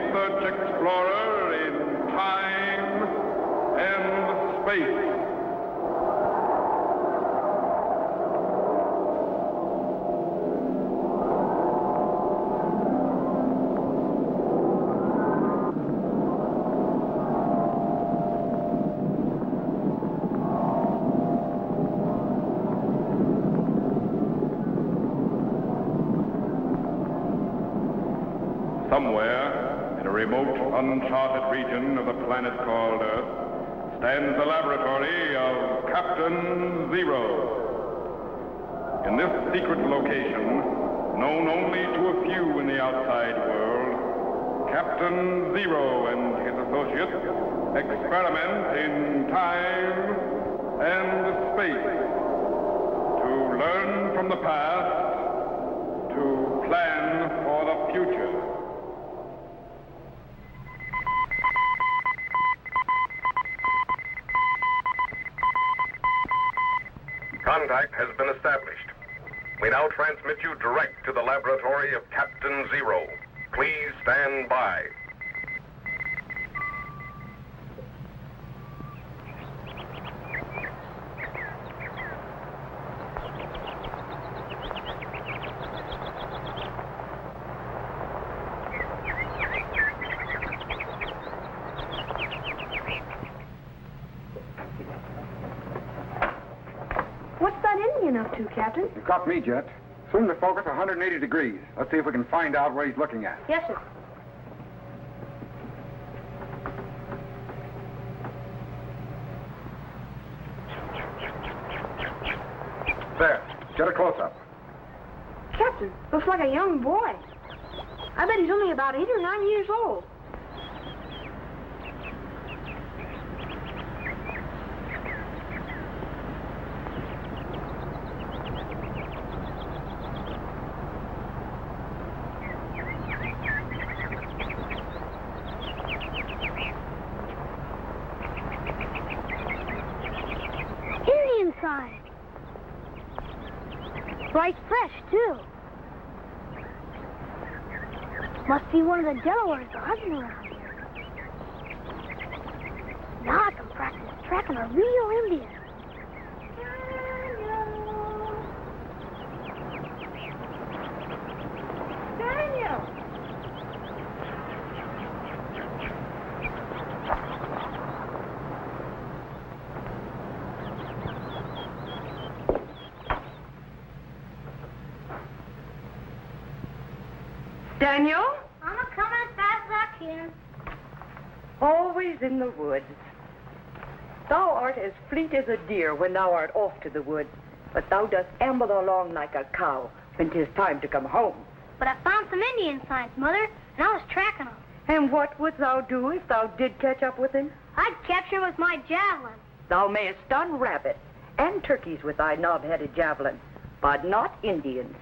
research explorer in time and space. Somewhere, in a remote, uncharted region of the planet called Earth, stands the laboratory of Captain Zero. In this secret location, known only to a few in the outside world, Captain Zero and his associates experiment in time and space to learn from the past, to plan for the future. Contact has been established. We now transmit you direct to the laboratory of Captain Zero. Please stand by. What's that Indian up to, Captain? You caught me, Jet. Swing the focus 180 degrees. Let's see if we can find out what he's looking at. Yes, sir. There. Get a close-up. Captain, looks like a young boy. I bet he's only about 8 or 9 years old. Indian sign. Right fresh, too. Must be one of the Delawares hunting around here. Now I can practice tracking a real Indian. Daniel! Daniel? I'm a-coming as fast as I can. Always in the woods. Thou art as fleet as a deer when thou art off to the wood, but thou dost amble along like a cow when 'tis time to come home. But I found some Indian signs, Mother, and I was tracking them. And what wouldst thou do if thou did catch up with him? I'd capture him with my javelin. Thou mayest stun rabbits and turkeys with thy knob-headed javelin, but not Indians.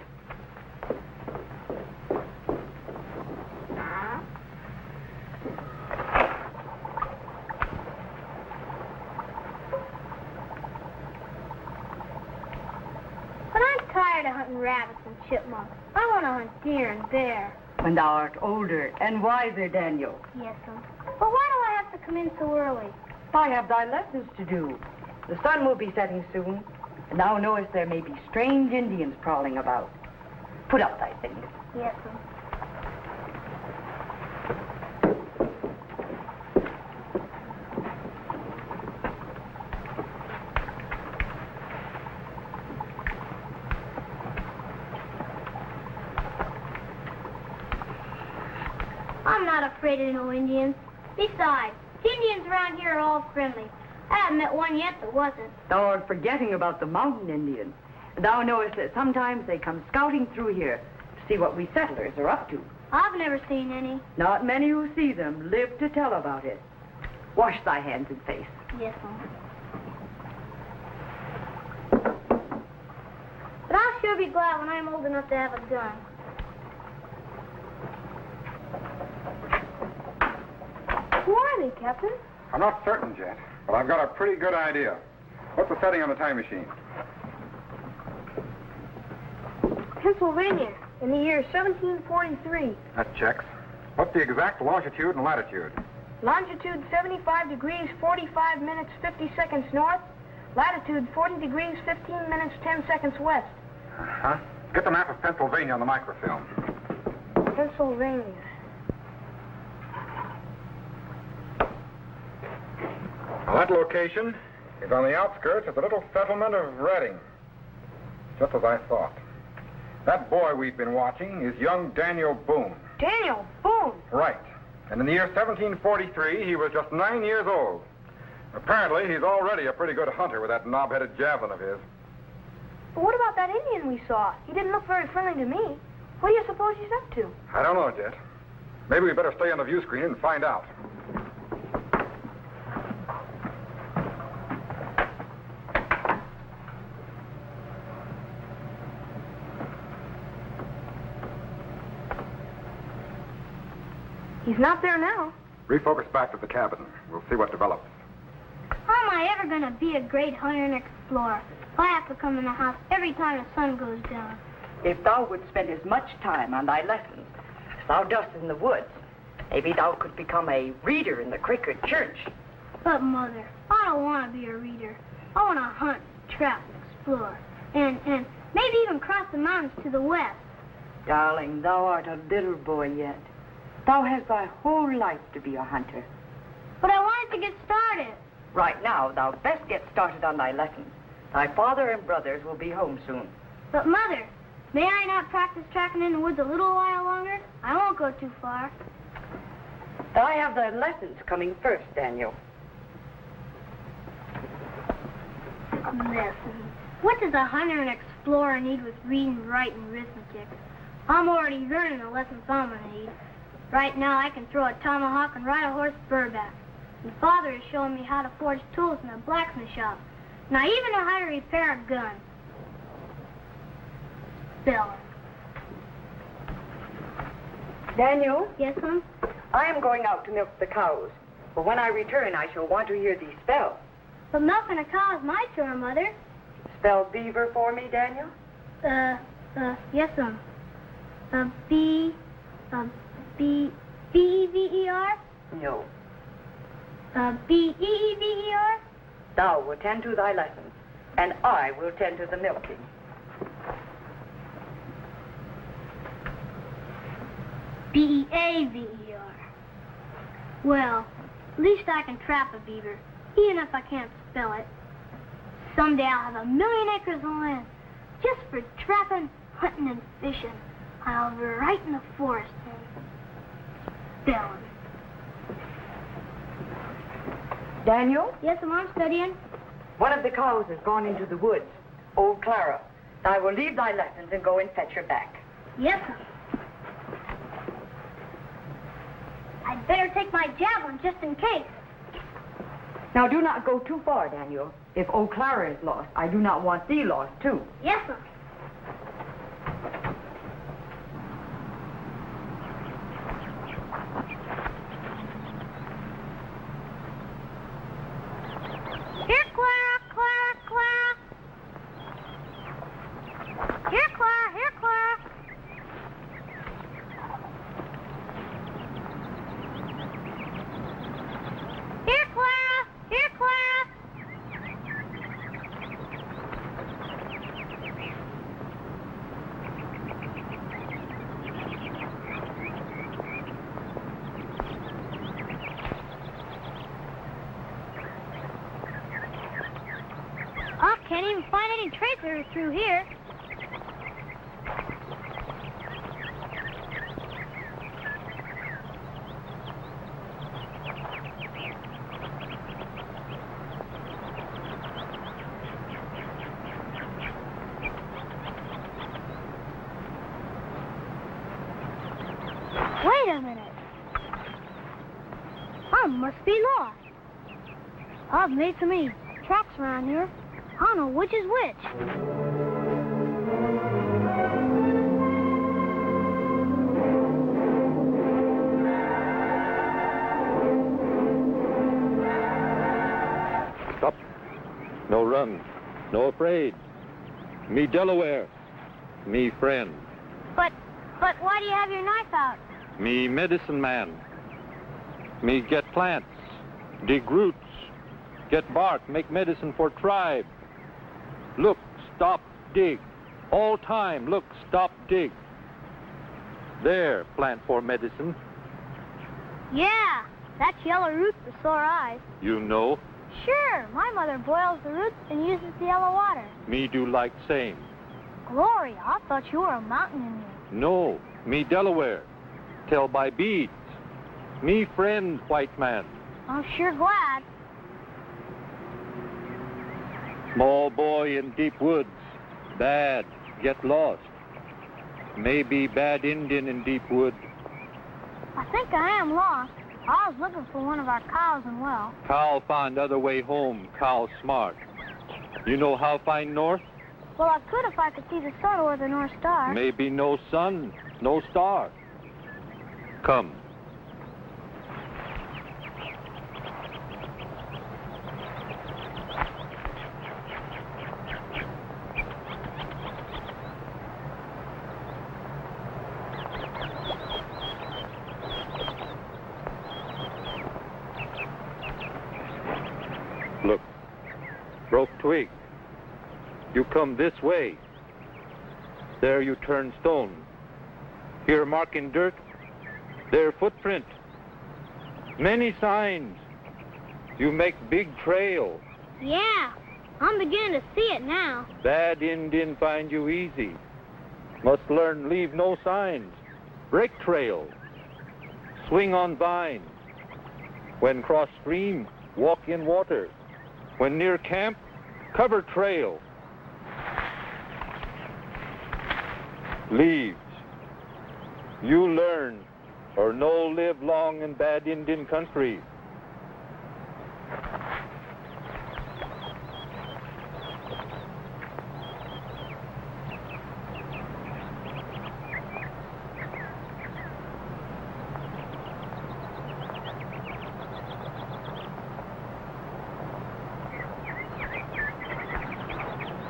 But I'm tired of hunting rabbits and chipmunks. I want to hunt deer and bear. When thou art older and wiser, Daniel. Yes, sir. But why do I have to come in so early? I have thy lessons to do. The sun will be setting soon, and thou knowest there may be strange Indians prowling about. Put up thy things. Yes, sir. I'm not afraid of no Indians. Besides, the Indians around here are all friendly. I haven't met one yet that wasn't. Thou art forgetting about the mountain Indian. Thou knowest that sometimes they come scouting through here to see what we settlers are up to. I've never seen any. Not many who see them live to tell about it. Wash thy hands and face. Yes, sir. But I'll sure be glad when I'm old enough to have a gun. Who are they, Captain? I'm not certain, Jet, but I've got a pretty good idea. What's the setting on the time machine? Pennsylvania, in the year 1743. That checks. What's the exact longitude and latitude? Longitude 75 degrees, 45 minutes, 50 seconds north. Latitude 40 degrees, 15 minutes, 10 seconds west. Uh-huh. Get the map of Pennsylvania on the microfilm. Pennsylvania. Well, that location is on the outskirts of the little settlement of Reading. Just as I thought. That boy we've been watching is young Daniel Boone. Daniel Boone? Right. And in the year 1743, he was just 9 years old. Apparently, he's already a pretty good hunter with that knob-headed javelin of his. But what about that Indian we saw? He didn't look very friendly to me. What do you suppose he's up to? I don't know yet. Maybe we better stay on the view screen and find out. He's not there now. Refocus back to the cabin. We'll see what develops. How am I ever going to be a great hunter and explorer if I have to come in the house every time the sun goes down? If thou would spend as much time on thy lessons as thou dost in the woods, maybe thou could become a reader in the Quaker church. But, Mother, I don't want to be a reader. I want to hunt, trap, explore, and maybe even cross the mountains to the west. Darling, thou art a little boy yet. Thou hast thy whole life to be a hunter. But I wanted to get started. Right now, thou best get started on thy lessons. Thy father and brothers will be home soon. But, Mother, may I not practice tracking in the woods a little while longer? I won't go too far. Thou have thy lessons coming first, Daniel. Lessons. What does a hunter and explorer need with reading, writing, arithmetic? I'm already learning the lessons I'm going to need. Right now, I can throw a tomahawk and ride a horse bareback. And Father is showing me how to forge tools in a blacksmith shop. And I even know how to repair a gun. Spelling. Daniel, Yes, Mom? I am going out to milk the cows. But when I return, I shall want to hear thee spell. But milking a cow is my chore, Mother. Spell beaver for me, Daniel? Yes, Mom. B-E-V-E-R? No. B-E-E-V-E-R? Thou will tend to thy lessons, and I will tend to the milking. B-E-A-V-E-R. Well, at least I can trap a beaver, even if I can't spell it. Someday I'll have 1,000,000 acres of land just for trapping, hunting, and fishing. I'll be right in the forest and spelling. Daniel, Yes, I'm studying. one of the cows has gone into the woods. Old Clara. I will leave thy lessons and go and fetch her back. Yes, sir. I'd better take my javelin just in case. Now do not go too far, Daniel. If old Clara is lost, I do not want thee lost, too. Yes, sir. Here, Clara, Clara, Clara. Here, Clara, here, Clara. Here, Clara, here, Clara. I can't even find any tracers through here. Wait a minute. I must be lost. I've made so many tracks around here. I don't know which is which. Stop. No run. No afraid. Me Delaware. Me friend. But why do you have your knife out? Me medicine man. Me get plants, dig roots, get bark, make medicine for tribe. Look, stop, dig. All time, look, stop, dig. There, plant for medicine. Yeah, that's yellow root for sore eyes. You know, Sure, my mother boils the roots and uses the yellow water. me do like same. Gloria, I thought you were a mountain Indian. No, me Delaware. Tell by beads. Me friend, white man. I'm sure glad. Small boy in deep woods. Bad, get lost. Maybe bad Indian in deep wood. I think I am lost. I was looking for one of our cows and well. Cow find other way home, cow smart. You know how find north? Well, I could if I could see the sun or the North Star. Maybe no sun, no star. Come. Look, broke twig. You come this way. There you turn stone. Here mark in dirt. There footprint. Many signs. You make big trail. Yeah, I'm beginning to see it now. Bad Indian find you easy. Must learn leave no signs. Break trail. Swing on vine. When cross stream, walk in water. When near camp, cover trail. Leaves. You learn, or no live long in bad Indian country.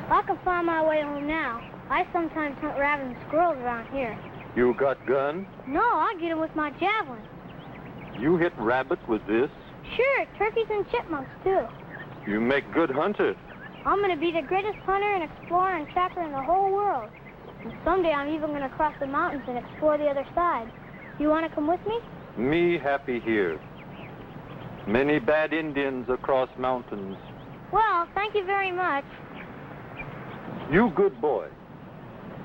I can find my way home now. I sometimes hunt rabbits and squirrels around here. You got gun? No, I get them with my javelin. You hit rabbit with this? Sure, turkeys and chipmunks, too. You make good hunter. I'm going to be the greatest hunter and explorer and trapper in the whole world. And someday I'm even going to cross the mountains and explore the other side. You want to come with me? Me happy here. Many bad Indians across mountains. Well, thank you very much. You good boy.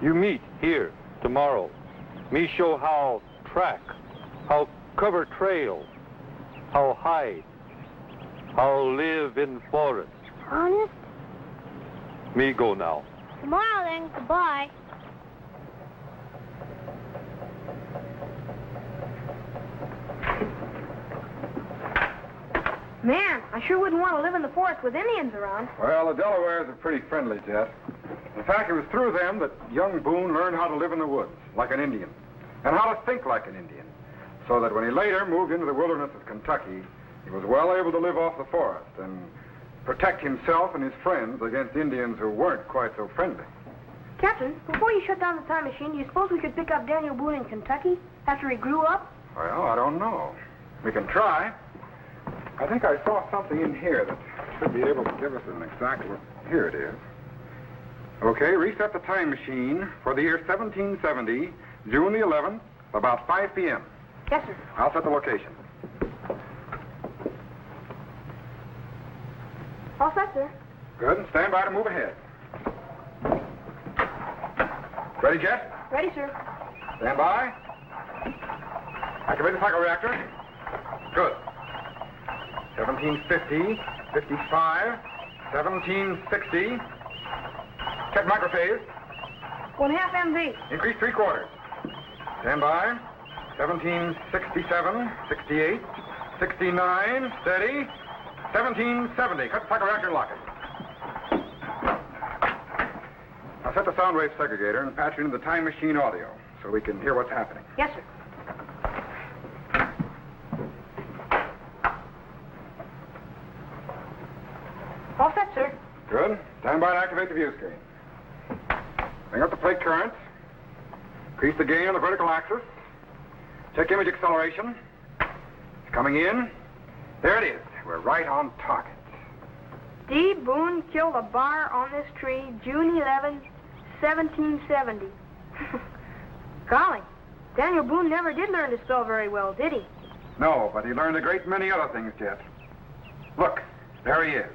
You meet here tomorrow. Me show how track, how cover trail, how hide, how live in forest. Honest? Me go now. Tomorrow then, goodbye. Man, I sure wouldn't want to live in the forest with Indians around. Well, the Delawares are pretty friendly, Jet. In fact, it was through them that young Boone learned how to live in the woods, like an Indian, and how to think like an Indian, so that when he later moved into the wilderness of Kentucky, he was well able to live off the forest and protect himself and his friends against Indians who weren't quite so friendly. Captain, before you shut down the time machine, do you suppose we could pick up Daniel Boone in Kentucky after he grew up? Well, I don't know. We can try. I think I saw something in here that should be able to give us an exact look. Here it is. Okay, reset the time machine for the year 1770, June the 11th, about 5 p.m. Yes, sir. I'll set the location. All set, sir. Good, and stand by to move ahead. Ready, Jet? Ready, sir. Stand by. Activate the cycloreactor. Good. 1750, 55, 1760. Check microphase. 1/2 MV. Increase 3/4. Stand by. 1767, 68, 69. Steady. 1770. Cut the cycloreactor and lock it. Now set the sound wave segregator and patch it into the time machine audio so we can hear what's happening. Yes, sir. All set, sir. Good. Stand by to activate the view screen. Bring up the plate currents. Increase the gain on the vertical axis. Check image acceleration. It's coming in. There it is. We're right on target. D. Boone killed a bar on this tree June 11, 1770. Golly, Daniel Boone never did learn to spell very well, did he? No, but he learned a great many other things, Jet. Look, there he is.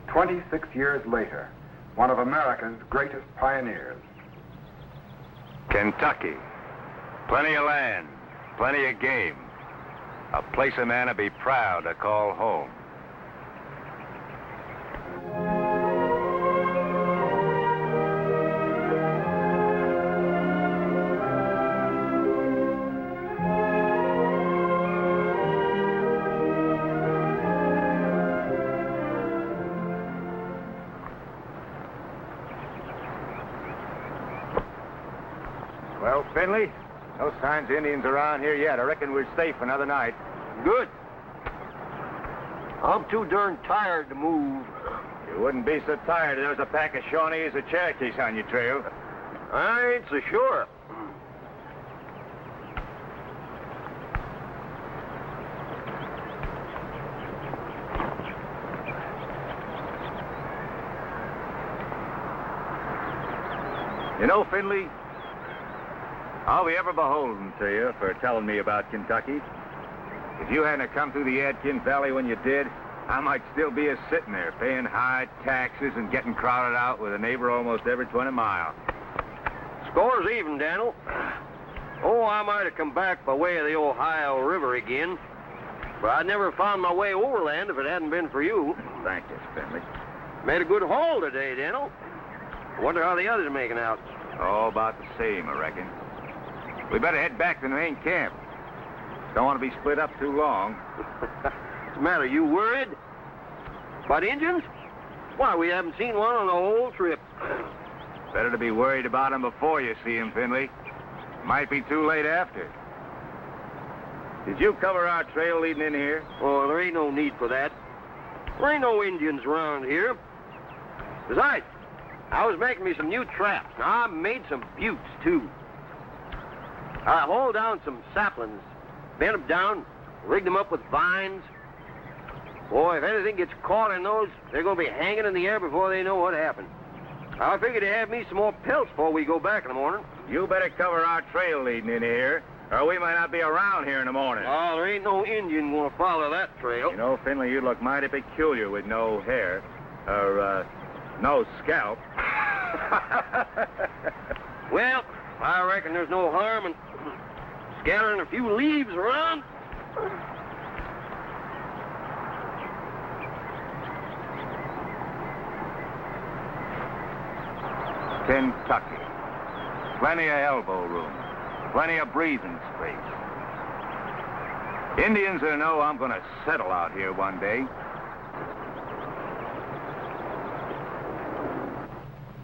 26 years later, one of America's greatest pioneers. Kentucky. Plenty of land, plenty of game. A place a man would be proud to call home. Well, Finley, no signs of Indians around here yet. I reckon we're safe another night. Good. I'm too darn tired to move. You wouldn't be so tired if there was a pack of Shawnees or Cherokees on your trail. I ain't so sure. You know, Finley, I'll be ever beholden to you for telling me about Kentucky. If you hadn't come through the Adkins Valley when you did, I might still be sitting there paying high taxes and getting crowded out with a neighbor almost every 20 miles. Score's even, Daniel. Oh, I might have come back by way of the Ohio River again, but I'd never found my way overland if it hadn't been for you. Thank you, Finley. Made a good haul today, Daniel. Wonder how the others are making out. Oh, about the same, I reckon. We better head back to the main camp. Don't want to be split up too long. What's the matter, you worried? About Indians? Why, we haven't seen one on the whole trip. Better to be worried about them before you see them, Finley. Might be too late after. Did you cover our trail leading in here? Oh, there ain't no need for that. There ain't no Indians around here. Besides, I was making me some new traps. Now, I made some buttes, too. I hauled down some saplings, bent them down, rigged them up with vines. Boy, if anything gets caught in those, they're going to be hanging in the air before they know what happened. I figured to have me some more pelts before we go back in the morning. You better cover our trail leading in here, or we might not be around here in the morning. Oh, there ain't no Indian going to follow that trail. You know, Finley, you'd look mighty peculiar with no hair, or, no scalp. Well, I reckon there's no harm in scattering a few leaves around. Kentucky. Plenty of elbow room. Plenty of breathing space. Indians will know I'm going to settle out here one day.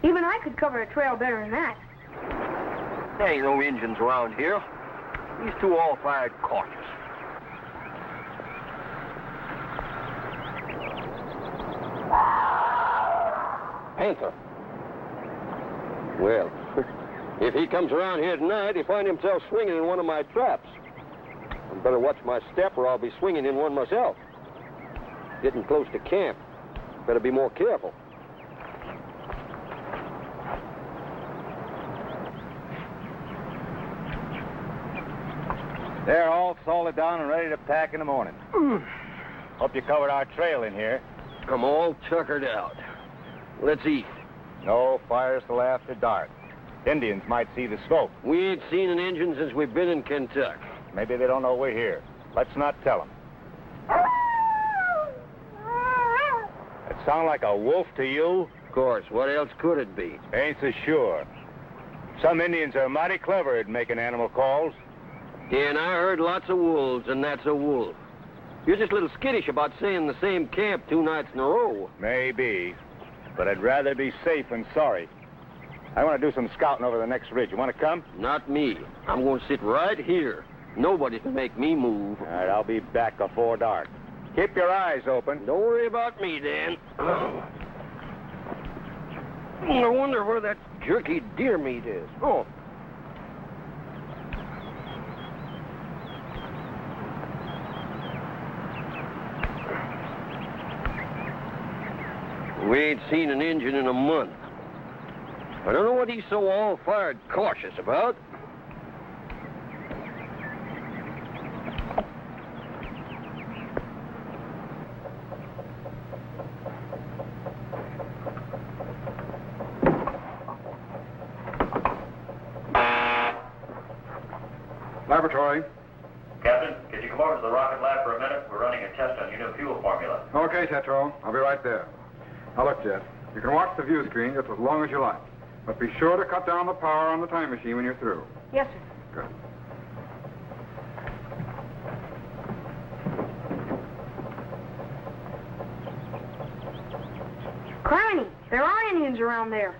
Even I could cover a trail better than that. There ain't no Indians around here. These two all fired cautious. Panther. Well, if he comes around here tonight, he'll find himself swinging in one of my traps. I better watch my step or I'll be swinging in one myself. Getting close to camp. Better be more careful. They're all salted down and ready to pack in the morning. Hope you covered our trail in here. I'm all tuckered out. Let's eat. No fires till after dark. Indians might see the smoke. We ain't seen an Indian since we've been in Kentucky. Maybe they don't know we're here. Let's not tell them. That sound like a wolf to you? Of course. What else could it be? Ain't so sure. Some Indians are mighty clever at making animal calls. Yeah, and I heard lots of wolves, and that's a wolf. You're just a little skittish about staying in the same camp 2 nights in a row. Maybe, but I'd rather be safe than sorry. I want to do some scouting over the next ridge. You want to come? Not me. I'm going to sit right here. Nobody can make me move. All right, I'll be back before dark. Keep your eyes open. Don't worry about me, Dan. I wonder where that jerky deer meat is. Oh. We ain't seen an Injun in a month. I don't know what he's so all-fired cautious about. Laboratory. Captain, could you come over to the rocket lab for a minute? We're running a test on your new fuel formula. Okay, Tetro. I'll be right there. Now look, Jet. You can watch the view screen just as long as you like. But be sure to cut down the power on the time machine when you're through. Yes, sir. Good. Criminy, there are Indians around there.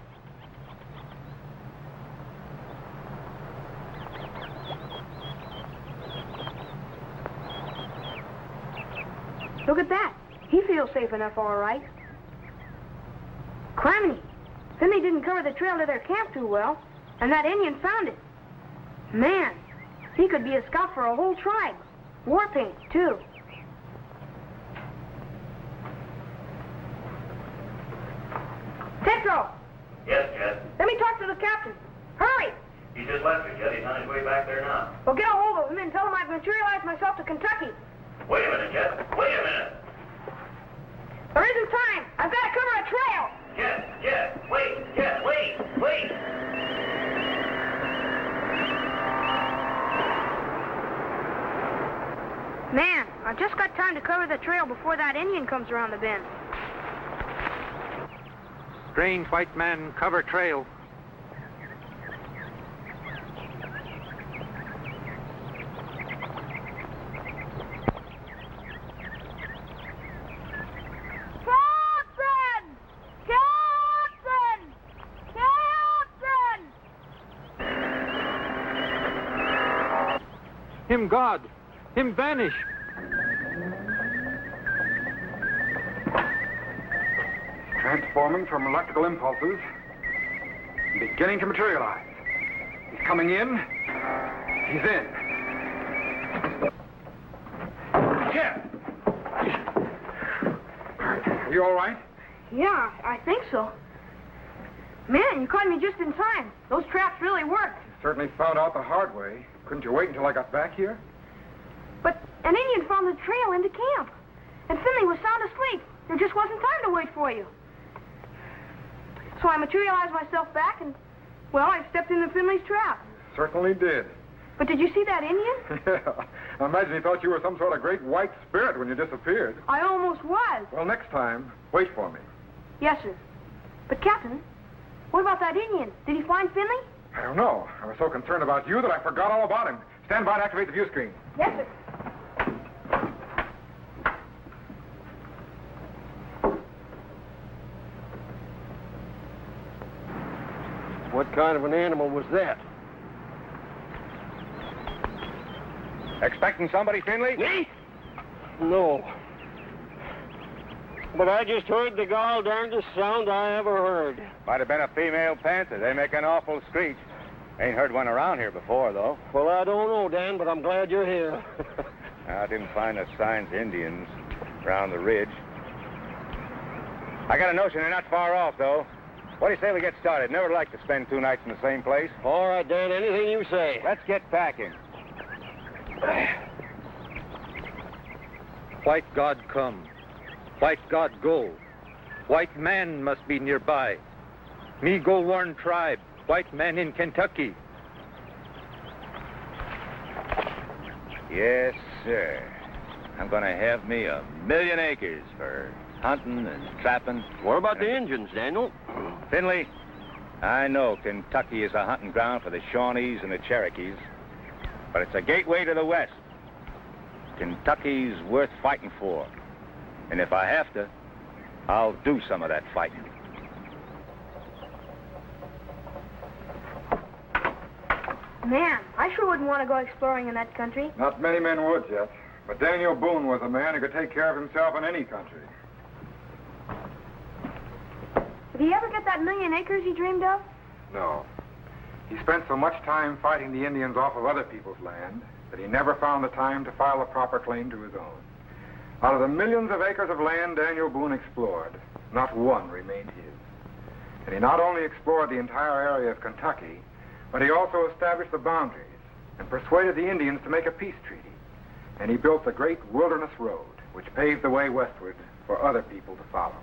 Look at that. He feels safe enough, all right. Criminy, Finley didn't cover the trail to their camp too well, and that Indian found it. Man, he could be a scout for a whole tribe. War paint, too. Tetro! Yes, Jet. Let me talk to the captain. Hurry! He just left you, Jet. He's on his way back there now. Well, get a hold of him and tell him I've materialized myself to Kentucky. Wait a minute, Jet. Wait a minute. There isn't time. I've got to cover a trail. Jet, wait. Jet, wait. Man, I've just got time to cover the trail before that Indian comes around the bend. Strange white man cover trail. Him God! Him vanish! Transforming from electrical impulses, beginning to materialize. He's coming in. He's in. Jeff! Are you all right? Yeah, I think so. Man, you caught me just in time. Those traps really worked. You certainly found out the hard way. Couldn't you wait until I got back here? But an Indian found the trail into camp. And Finley was sound asleep. There just wasn't time to wait for you. So I materialized myself back and, well, I stepped into Finley's trap. Certainly did. But did you see that Indian? Yeah. I imagine he thought you were some sort of great white spirit when you disappeared. I almost was. Well, next time, wait for me. Yes, sir. But, Captain, what about that Indian? Did he find Finley? I don't know. I was so concerned about you that I forgot all about him. Stand by to activate the view screen. Yes, sir. What kind of an animal was that? Expecting somebody, Finley? Me? No. But I just heard the gall darndest sound I ever heard. Might have been a female panther. They make an awful screech. Ain't heard one around here before, though. Well, I don't know, Dan, but I'm glad you're here. I didn't find the signs of Indians around the ridge. I got a notion they're not far off, though. What do you say we get started? Never like to spend 2 nights in the same place. All right, Dan, anything you say. Let's get packing. White God come. White God go. White man must be nearby. Me go warn tribe. White man in Kentucky. Yes, sir. I'm gonna have me 1,000,000 acres for hunting and trapping. What about the Indians, Daniel? Finley, I know Kentucky is a hunting ground for the Shawnees and the Cherokees, but it's a gateway to the West. Kentucky's worth fighting for. And if I have to, I'll do some of that fighting. Man, I sure wouldn't want to go exploring in that country. Not many men would, Jet. But Daniel Boone was a man who could take care of himself in any country. Did he ever get that 1,000,000 acres he dreamed of? No. He spent so much time fighting the Indians off of other people's land that he never found the time to file a proper claim to his own. Out of the millions of acres of land Daniel Boone explored, not one remained his. And he not only explored the entire area of Kentucky, but he also established the boundaries and persuaded the Indians to make a peace treaty. And he built the great Wilderness Road, which paved the way westward for other people to follow.